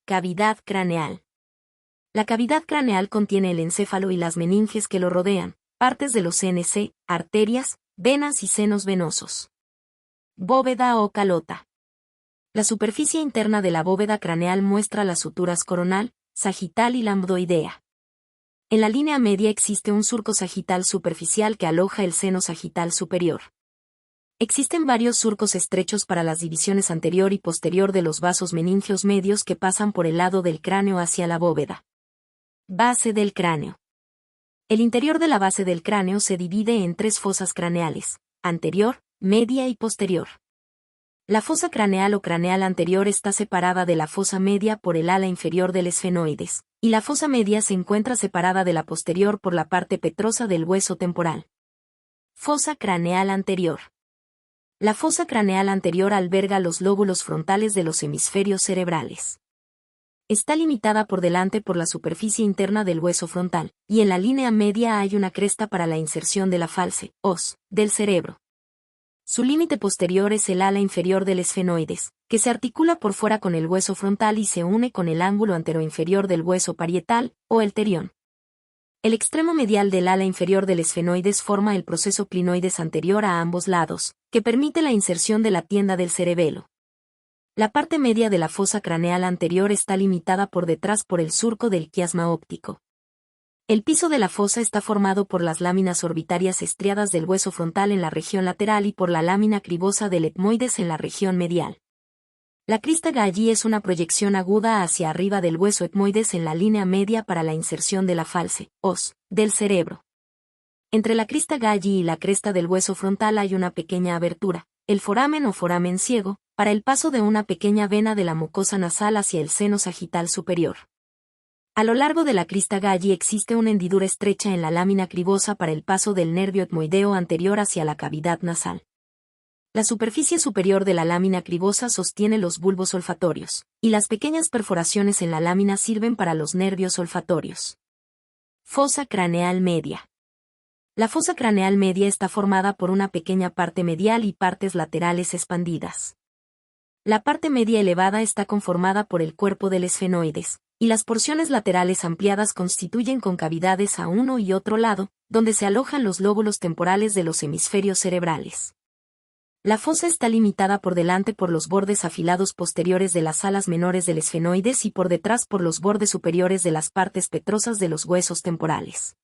Cavidad craneal. La cavidad craneal contiene el encéfalo y las meninges que lo rodean, partes de los CNC, arterias, venas y senos venosos. Bóveda o calota. La superficie interna de la bóveda craneal muestra las suturas coronal, sagital y lambdoidea. En la línea media existe un surco sagital superficial que aloja el seno sagital superior. Existen varios surcos estrechos para las divisiones anterior y posterior de los vasos meningios medios que pasan por el lado del cráneo hacia la bóveda. Base del cráneo. El interior de la base del cráneo se divide en tres fosas craneales, anterior, media y posterior. La fosa craneal o craneal anterior está separada de la fosa media por el ala inferior del esfenoides, y la fosa media se encuentra separada de la posterior por la parte petrosa del hueso temporal. Fosa craneal anterior. La fosa craneal anterior alberga los lóbulos frontales de los hemisferios cerebrales. Está limitada por delante por la superficie interna del hueso frontal, y en la línea media hay una cresta para la inserción de la false, os, del cerebro. Su límite posterior es el ala inferior del esfenoides, que se articula por fuera con el hueso frontal y se une con el ángulo anteroinferior del hueso parietal, o el terión. El extremo medial del ala inferior del esfenoides forma el proceso clinoides anterior a ambos lados, que permite la inserción de la tienda del cerebelo. La parte media de la fosa craneal anterior está limitada por detrás por el surco del quiasma óptico. El piso de la fosa está formado por las láminas orbitarias estriadas del hueso frontal en la región lateral y por la lámina cribosa del etmoides en la región medial. La crista Galli es una proyección aguda hacia arriba del hueso etmoides en la línea media para la inserción de la false, os, del cerebro. Entre la crista Galli y la cresta del hueso frontal hay una pequeña abertura, el foramen o foramen ciego, para el paso de una pequeña vena de la mucosa nasal hacia el seno sagital superior. A lo largo de la crista Galli existe una hendidura estrecha en la lámina cribosa para el paso del nervio etmoideo anterior hacia la cavidad nasal. La superficie superior de la lámina cribosa sostiene los bulbos olfatorios, y las pequeñas perforaciones en la lámina sirven para los nervios olfatorios. Fosa craneal media. La fosa craneal media está formada por una pequeña parte medial y partes laterales expandidas. La parte media elevada está conformada por el cuerpo del esfenoides, y las porciones laterales ampliadas constituyen concavidades a uno y otro lado, donde se alojan los lóbulos temporales de los hemisferios cerebrales. La fosa está limitada por delante por los bordes afilados posteriores de las alas menores del esfenoides y por detrás por los bordes superiores de las partes petrosas de los huesos temporales.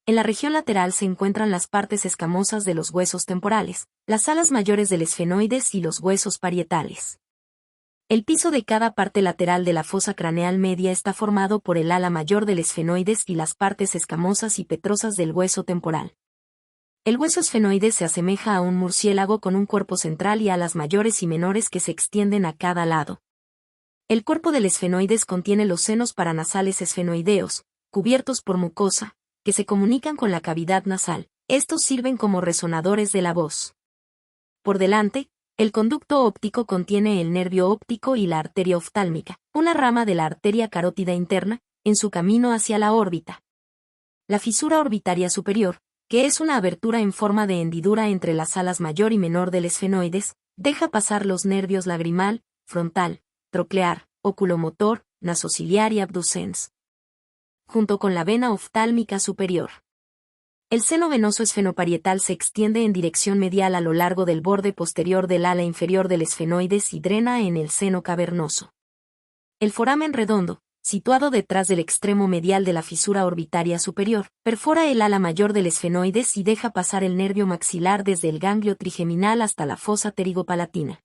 En la región lateral se encuentran las partes escamosas de los huesos temporales, las alas mayores del esfenoides y los huesos parietales. El piso de cada parte lateral de la fosa craneal media está formado por el ala mayor del esfenoides y las partes escamosas y petrosas del hueso temporal. El hueso esfenoide se asemeja a un murciélago con un cuerpo central y alas mayores y menores que se extienden a cada lado. El cuerpo del esfenoides contiene los senos paranasales esfenoideos, cubiertos por mucosa, que se comunican con la cavidad nasal. Estos sirven como resonadores de la voz. Por delante, el conducto óptico contiene el nervio óptico y la arteria oftálmica, una rama de la arteria carótida interna, en su camino hacia la órbita. La fisura orbitaria superior, que es una abertura en forma de hendidura entre las alas mayor y menor del esfenoides, deja pasar los nervios lagrimal, frontal, troclear, oculomotor, nasociliar y abducens, junto con la vena oftálmica superior. El seno venoso esfenoparietal se extiende en dirección medial a lo largo del borde posterior del ala inferior del esfenoides y drena en el seno cavernoso. El foramen redondo, situado detrás del extremo medial de la fisura orbitaria superior, perfora el ala mayor del esfenoides y deja pasar el nervio maxilar desde el ganglio trigeminal hasta la fosa pterigopalatina.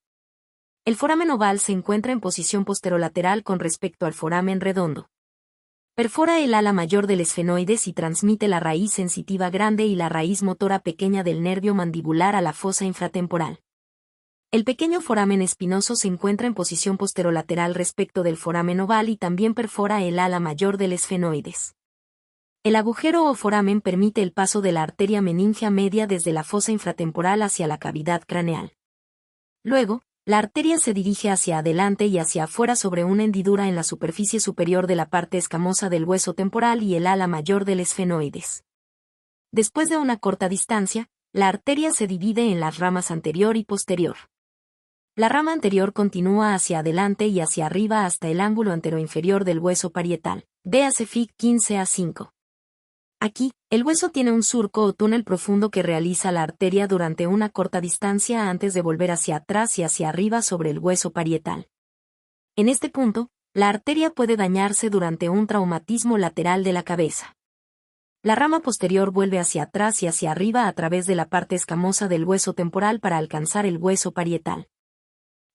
El foramen oval se encuentra en posición posterolateral con respecto al foramen redondo. Perfora el ala mayor del esfenoides y transmite la raíz sensitiva grande y la raíz motora pequeña del nervio mandibular a la fosa infratemporal. El pequeño foramen espinoso se encuentra en posición posterolateral respecto del foramen oval y también perfora el ala mayor del esfenoides. El agujero o foramen permite el paso de la arteria meningea media desde la fosa infratemporal hacia la cavidad craneal. Luego, la arteria se dirige hacia adelante y hacia afuera sobre una hendidura en la superficie superior de la parte escamosa del hueso temporal y el ala mayor del esfenoides. Después de una corta distancia, la arteria se divide en las ramas anterior y posterior. La rama anterior continúa hacia adelante y hacia arriba hasta el ángulo anteroinferior del hueso parietal. Véase Fig 15A5. Aquí, el hueso tiene un surco o túnel profundo que realiza la arteria durante una corta distancia antes de volver hacia atrás y hacia arriba sobre el hueso parietal. En este punto, la arteria puede dañarse durante un traumatismo lateral de la cabeza. La rama posterior vuelve hacia atrás y hacia arriba a través de la parte escamosa del hueso temporal para alcanzar el hueso parietal.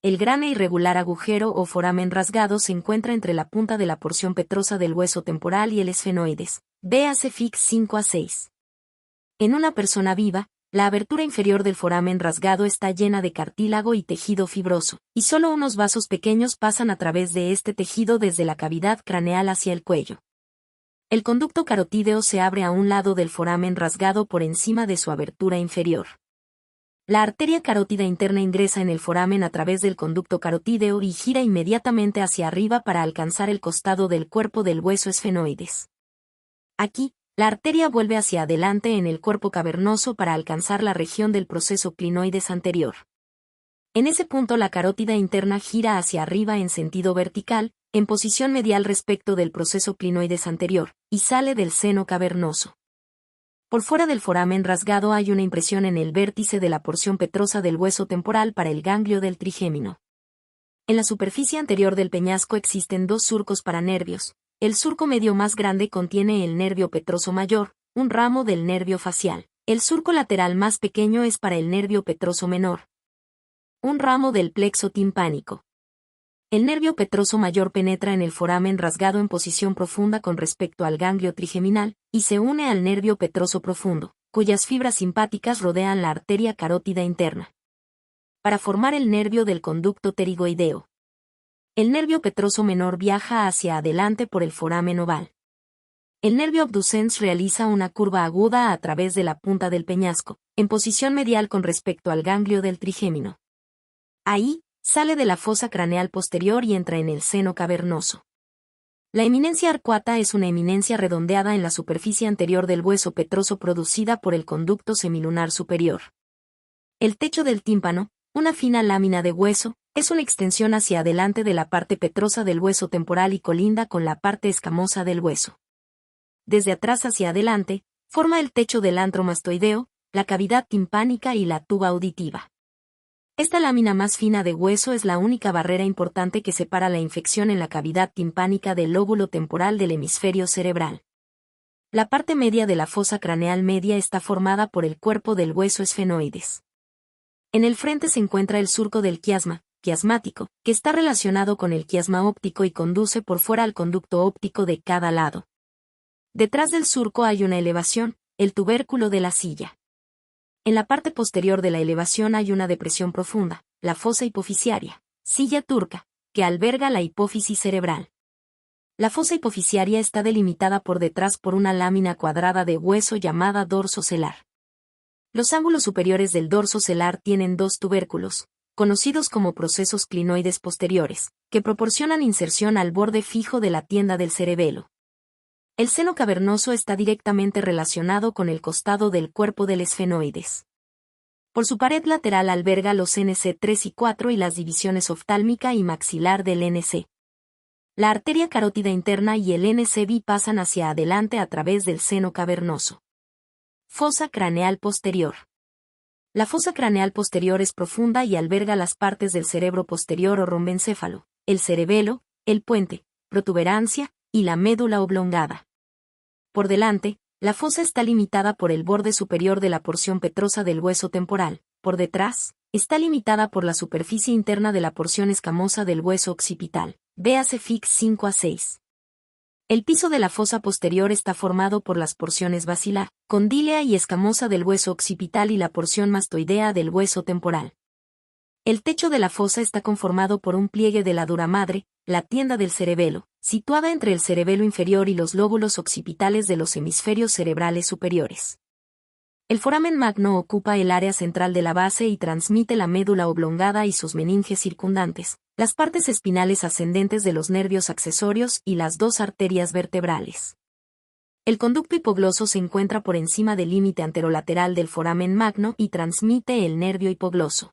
El gran e irregular agujero o foramen rasgado se encuentra entre la punta de la porción petrosa del hueso temporal y el esfenoides. Véase Fig 5A6. En una persona viva, la abertura inferior del foramen rasgado está llena de cartílago y tejido fibroso, y solo unos vasos pequeños pasan a través de este tejido desde la cavidad craneal hacia el cuello. El conducto carotídeo se abre a un lado del foramen rasgado por encima de su abertura inferior. La arteria carótida interna ingresa en el foramen a través del conducto carotídeo y gira inmediatamente hacia arriba para alcanzar el costado del cuerpo del hueso esfenoides. Aquí, la arteria vuelve hacia adelante en el cuerpo cavernoso para alcanzar la región del proceso clinoides anterior. En ese punto la carótida interna gira hacia arriba en sentido vertical, en posición medial respecto del proceso clinoides anterior, y sale del seno cavernoso. Por fuera del foramen rasgado hay una impresión en el vértice de la porción petrosa del hueso temporal para el ganglio del trigémino. En la superficie anterior del peñasco existen dos surcos para nervios. El surco medio más grande contiene el nervio petroso mayor, un ramo del nervio facial. El surco lateral más pequeño es para el nervio petroso menor, un ramo del plexo timpánico. El nervio petroso mayor penetra en el foramen rasgado en posición profunda con respecto al ganglio trigeminal, y se une al nervio petroso profundo, cuyas fibras simpáticas rodean la arteria carótida interna, para formar el nervio del conducto pterigoideo. El nervio petroso menor viaja hacia adelante por el foramen oval. El nervio abducens realiza una curva aguda a través de la punta del peñasco, en posición medial con respecto al ganglio del trigémino. Ahí, sale de la fosa craneal posterior y entra en el seno cavernoso. La eminencia arcuata es una eminencia redondeada en la superficie anterior del hueso petroso producida por el conducto semilunar superior. El techo del tímpano, una fina lámina de hueso, es una extensión hacia adelante de la parte petrosa del hueso temporal y colinda con la parte escamosa del hueso. Desde atrás hacia adelante, forma el techo del antro mastoideo, la cavidad timpánica y la tuba auditiva. Esta lámina más fina de hueso es la única barrera importante que separa la infección en la cavidad timpánica del lóbulo temporal del hemisferio cerebral. La parte media de la fosa craneal media está formada por el cuerpo del hueso esfenoides. En el frente se encuentra el surco del quiasma, quiasmático, que está relacionado con el quiasma óptico y conduce por fuera al conducto óptico de cada lado. Detrás del surco hay una elevación, el tubérculo de la silla. En la parte posterior de la elevación hay una depresión profunda, la fosa hipofisiaria, silla turca, que alberga la hipófisis cerebral. La fosa hipofisiaria está delimitada por detrás por una lámina cuadrada de hueso llamada dorso celar. Los ángulos superiores del dorso celar tienen dos tubérculos, conocidos como procesos clinoides posteriores, que proporcionan inserción al borde fijo de la tienda del cerebelo. El seno cavernoso está directamente relacionado con el costado del cuerpo del esfenoides. Por su pared lateral alberga los NC3 y 4 y las divisiones oftálmica y maxilar del NC. La arteria carótida interna y el NCV pasan hacia adelante a través del seno cavernoso. Fosa craneal posterior. La fosa craneal posterior es profunda y alberga las partes del cerebro posterior o rombencéfalo, el cerebelo, el puente, protuberancia y la médula oblongada. Por delante, la fosa está limitada por el borde superior de la porción petrosa del hueso temporal. Por detrás, está limitada por la superficie interna de la porción escamosa del hueso occipital. Véase Fig 5A6. El piso de la fosa posterior está formado por las porciones basilar, condílea y escamosa del hueso occipital y la porción mastoidea del hueso temporal. El techo de la fosa está conformado por un pliegue de la dura madre, la tienda del cerebelo, situada entre el cerebelo inferior y los lóbulos occipitales de los hemisferios cerebrales superiores. El foramen magno ocupa el área central de la base y transmite la médula oblongada y sus meninges circundantes, las partes espinales ascendentes de los nervios accesorios y las dos arterias vertebrales. El conducto hipogloso se encuentra por encima del límite anterolateral del foramen magno y transmite el nervio hipogloso.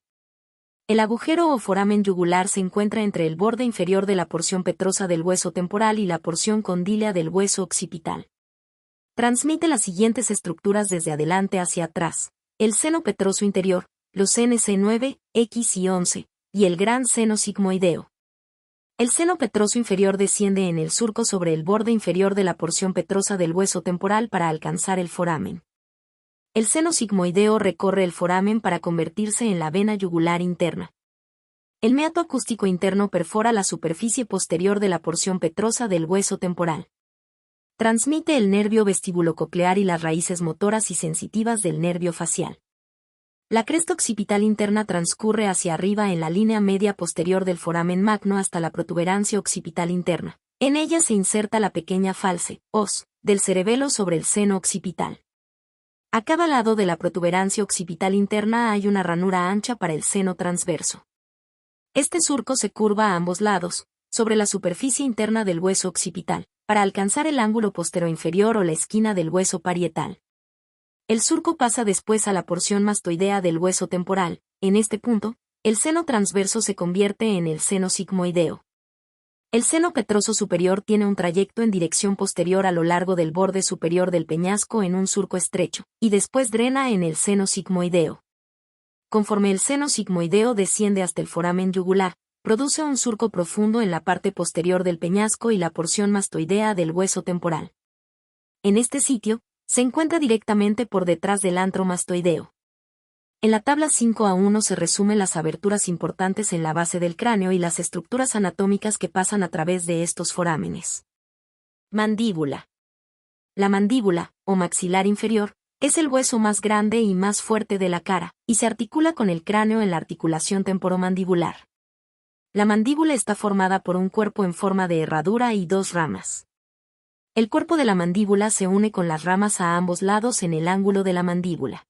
El agujero o foramen yugular se encuentra entre el borde inferior de la porción petrosa del hueso temporal y la porción condílea del hueso occipital. Transmite las siguientes estructuras desde adelante hacia atrás: el seno petroso interior, los NC9, X y 11, y el gran seno sigmoideo. El seno petroso inferior desciende en el surco sobre el borde inferior de la porción petrosa del hueso temporal para alcanzar el foramen. El seno sigmoideo recorre el foramen para convertirse en la vena yugular interna. El meato acústico interno perfora la superficie posterior de la porción petrosa del hueso temporal. Transmite el nervio vestibulococlear y las raíces motoras y sensitivas del nervio facial. La cresta occipital interna transcurre hacia arriba en la línea media posterior del foramen magno hasta la protuberancia occipital interna. En ella se inserta la pequeña falce, os, del cerebelo sobre el seno occipital. A cada lado de la protuberancia occipital interna hay una ranura ancha para el seno transverso. Este surco se curva a ambos lados, sobre la superficie interna del hueso occipital, para alcanzar el ángulo posteroinferior o la esquina del hueso parietal. El surco pasa después a la porción mastoidea del hueso temporal. En este punto, el seno transverso se convierte en el seno sigmoideo. El seno petroso superior tiene un trayecto en dirección posterior a lo largo del borde superior del peñasco en un surco estrecho, y después drena en el seno sigmoideo. Conforme el seno sigmoideo desciende hasta el foramen yugular, produce un surco profundo en la parte posterior del peñasco y la porción mastoidea del hueso temporal. En este sitio, se encuentra directamente por detrás del antro mastoideo. En la tabla 5.1 se resumen las aberturas importantes en la base del cráneo y las estructuras anatómicas que pasan a través de estos forámenes. Mandíbula. La mandíbula, o maxilar inferior, es el hueso más grande y más fuerte de la cara, y se articula con el cráneo en la articulación temporomandibular. La mandíbula está formada por un cuerpo en forma de herradura y dos ramas. El cuerpo de la mandíbula se une con las ramas a ambos lados en el ángulo de la mandíbula.